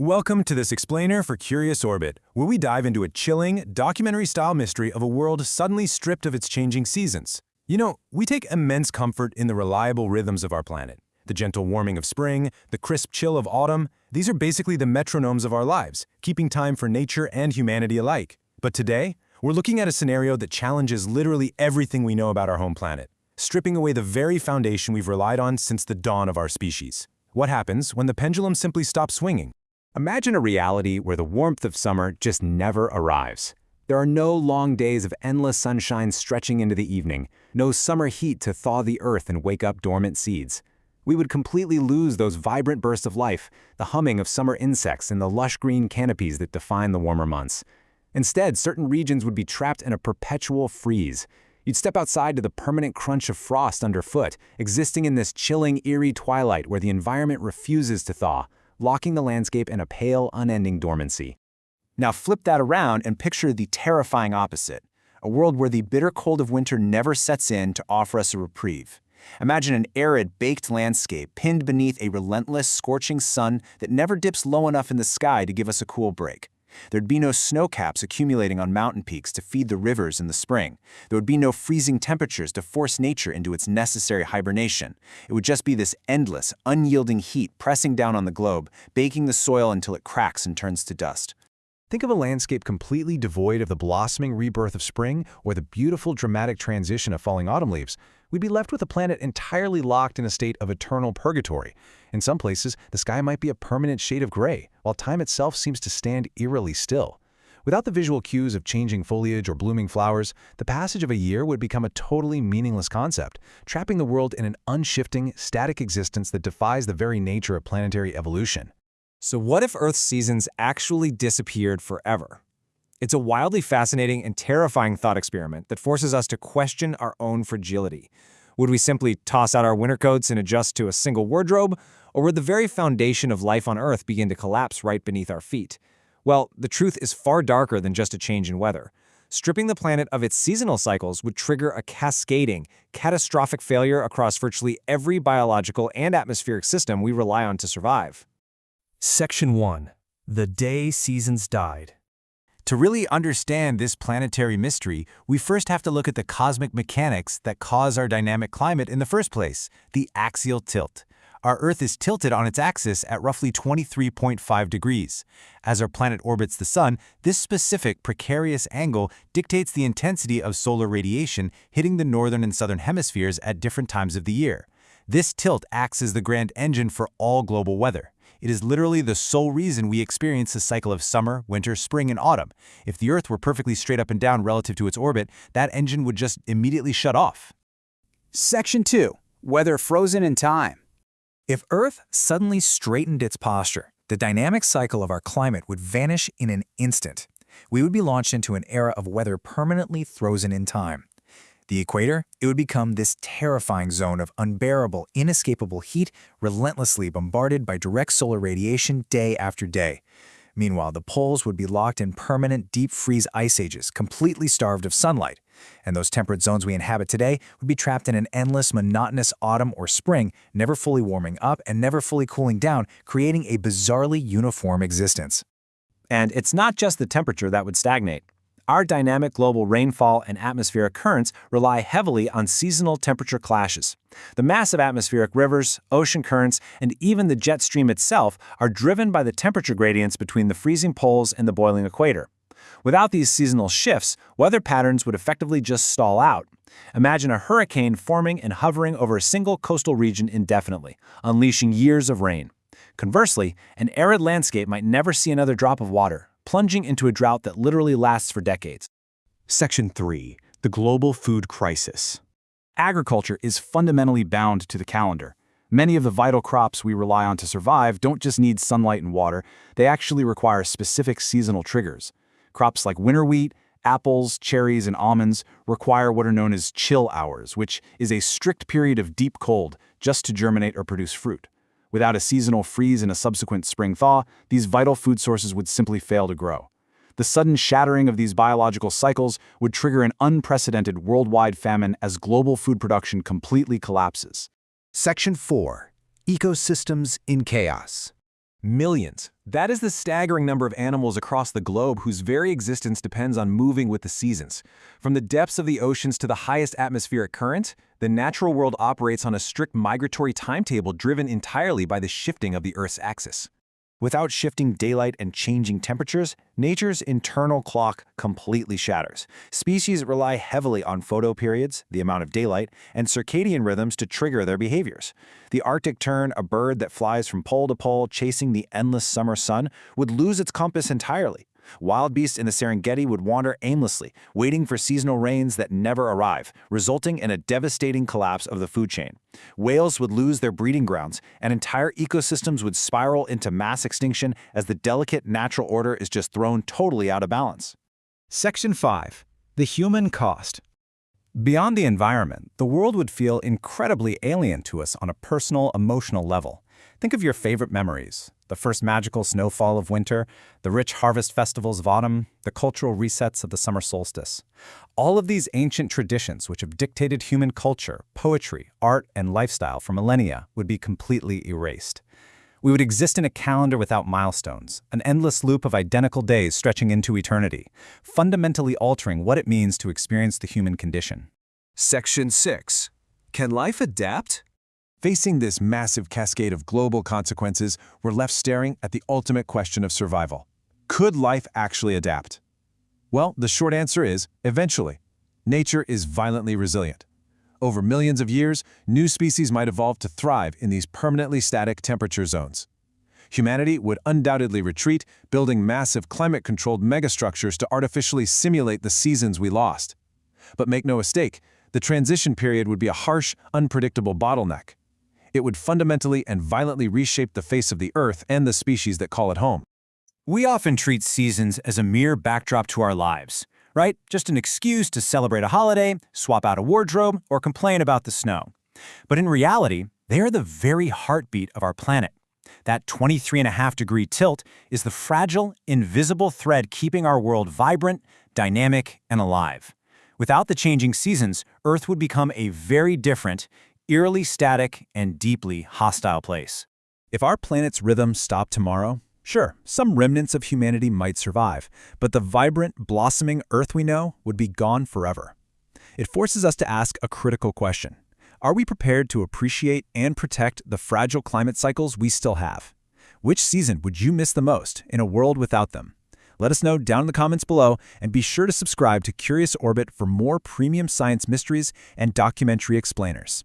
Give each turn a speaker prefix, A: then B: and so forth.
A: Welcome to this explainer for Curious Orbit, where we dive into a chilling, documentary-style mystery of a world suddenly stripped of its changing seasons. You know, we take immense comfort in the reliable rhythms of our planet. The gentle warming of spring, the crisp chill of autumn, these are basically the metronomes of our lives, keeping time for nature and humanity alike. But today, we're looking at a scenario that challenges literally everything we know about our home planet, stripping away the very foundation we've relied on since the dawn of our species. What happens when the pendulum simply stops swinging?
B: Imagine a reality where the warmth of summer just never arrives. There are no long days of endless sunshine stretching into the evening, no summer heat to thaw the earth and wake up dormant seeds. We would completely lose those vibrant bursts of life, the humming of summer insects and the lush green canopies that define the warmer months. Instead, certain regions would be trapped in a perpetual freeze. You'd step outside to the permanent crunch of frost underfoot, existing in this chilling, eerie twilight where the environment refuses to thaw, locking the landscape in a pale, unending dormancy.
C: Now flip that around and picture the terrifying opposite, a world where the bitter cold of winter never sets in to offer us a reprieve. Imagine an arid, baked landscape pinned beneath a relentless, scorching sun that never dips low enough in the sky to give us a cool break. There'd be no snow caps accumulating on mountain peaks to feed the rivers in the spring. There would be no freezing temperatures to force nature into its necessary hibernation. It would just be this endless, unyielding heat pressing down on the globe, baking the soil until it cracks and turns to dust.
D: Think of a landscape completely devoid of the blossoming rebirth of spring or the beautiful dramatic transition of falling autumn leaves. We'd be left with a planet entirely locked in a state of eternal purgatory. In some places, the sky might be a permanent shade of gray, while time itself seems to stand eerily still. Without the visual cues of changing foliage or blooming flowers, the passage of a year would become a totally meaningless concept, trapping the world in an unshifting, static existence that defies the very nature of planetary evolution.
E: So what if Earth's seasons actually disappeared forever? It's a wildly fascinating and terrifying thought experiment that forces us to question our own fragility. Would we simply toss out our winter coats and adjust to a single wardrobe, or would the very foundation of life on Earth begin to collapse right beneath our feet? Well, the truth is far darker than just a change in weather. Stripping the planet of its seasonal cycles would trigger a cascading, catastrophic failure across virtually every biological and atmospheric system we rely on to survive.
A: Section 1. The Day Seasons Died.
C: To really understand this planetary mystery, we first have to look at the cosmic mechanics that cause our dynamic climate in the first place, the axial tilt. Our Earth is tilted on its axis at roughly 23.5 degrees. As our planet orbits the Sun, this specific precarious angle dictates the intensity of solar radiation hitting the northern and southern hemispheres at different times of the year. This tilt acts as the grand engine for all global weather. It is literally the sole reason we experience the cycle of summer, winter, spring, and autumn. If the Earth were perfectly straight up and down relative to its orbit, that engine would just immediately shut off.
F: Section 2. Weather frozen in time.
G: If Earth suddenly straightened its posture, the dynamic cycle of our climate would vanish in an instant. We would be launched into an era of weather permanently frozen in time. The equator, it would become this terrifying zone of unbearable, inescapable heat, relentlessly bombarded by direct solar radiation day after day. Meanwhile, the poles would be locked in permanent deep freeze ice ages, completely starved of sunlight. And those temperate zones we inhabit today would be trapped in an endless, monotonous autumn or spring, never fully warming up and never fully cooling down, creating a bizarrely uniform existence.
E: And it's not just the temperature that would stagnate. Our dynamic global rainfall and atmospheric currents rely heavily on seasonal temperature clashes. The massive atmospheric rivers, ocean currents, and even the jet stream itself are driven by the temperature gradients between the freezing poles and the boiling equator. Without these seasonal shifts, weather patterns would effectively just stall out. Imagine a hurricane forming and hovering over a single coastal region indefinitely, unleashing years of rain. Conversely, an arid landscape might never see another drop of water, plunging into a drought that literally lasts for decades.
B: Section 3. The Global Food Crisis.
H: Agriculture is fundamentally bound to the calendar. Many of the vital crops we rely on to survive don't just need sunlight and water, they actually require specific seasonal triggers. Crops like winter wheat, apples, cherries, and almonds require what are known as chill hours, which is a strict period of deep cold just to germinate or produce fruit. Without a seasonal freeze and a subsequent spring thaw, these vital food sources would simply fail to grow. The sudden shattering of these biological cycles would trigger an unprecedented worldwide famine as global food production completely collapses.
D: Section 4. Ecosystems in Chaos.
A: Millions. That is the staggering number of animals across the globe whose very existence depends on moving with the seasons. From the depths of the oceans to the highest atmospheric current, the natural world operates on a strict migratory timetable driven entirely by the shifting of the Earth's axis.
E: Without shifting daylight and changing temperatures, nature's internal clock completely shatters. Species rely heavily on photoperiods, the amount of daylight, and circadian rhythms to trigger their behaviors. The Arctic tern, a bird that flies from pole to pole chasing the endless summer sun, would lose its compass entirely. Wild beasts in the Serengeti would wander aimlessly, waiting for seasonal rains that never arrive, resulting in a devastating collapse of the food chain. Whales would lose their breeding grounds, and entire ecosystems would spiral into mass extinction as the delicate natural order is just thrown totally out of balance.
F: Section 5. The human cost. Beyond the environment, the world would feel incredibly alien to us on a personal, emotional level. Think of your favorite memories: the first magical snowfall of winter, the rich harvest festivals of autumn, the cultural resets of the summer solstice. All of these ancient traditions which have dictated human culture, poetry, art, and lifestyle for millennia would be completely erased. We would exist in a calendar without milestones, an endless loop of identical days stretching into eternity, fundamentally altering what it means to experience the human condition.
A: Section 6. Can life adapt? Facing this massive cascade of global consequences, we're left staring at the ultimate question of survival. Could life actually adapt? Well, the short answer is, eventually. Nature is violently resilient. Over millions of years, new species might evolve to thrive in these permanently static temperature zones. Humanity would undoubtedly retreat, building massive climate-controlled megastructures to artificially simulate the seasons we lost. But make no mistake, the transition period would be a harsh, unpredictable bottleneck. It would fundamentally and violently reshape the face of the Earth and the species that call it home.
E: We often treat seasons as a mere backdrop to our lives, right? Just an excuse to celebrate a holiday, swap out a wardrobe, or complain about the snow. But in reality, they are the very heartbeat of our planet. That 23.5-degree tilt is the fragile, invisible thread keeping our world vibrant, dynamic, and alive. Without the changing seasons, Earth would become a very different, eerily static, and deeply hostile place.
F: If our planet's rhythm stopped tomorrow, sure, some remnants of humanity might survive, but the vibrant, blossoming Earth we know would be gone forever. It forces us to ask a critical question. Are we prepared to appreciate and protect the fragile climate cycles we still have? Which season would you miss the most in a world without them? Let us know down in the comments below, and be sure to subscribe to Curious Orbit for more premium science mysteries and documentary explainers.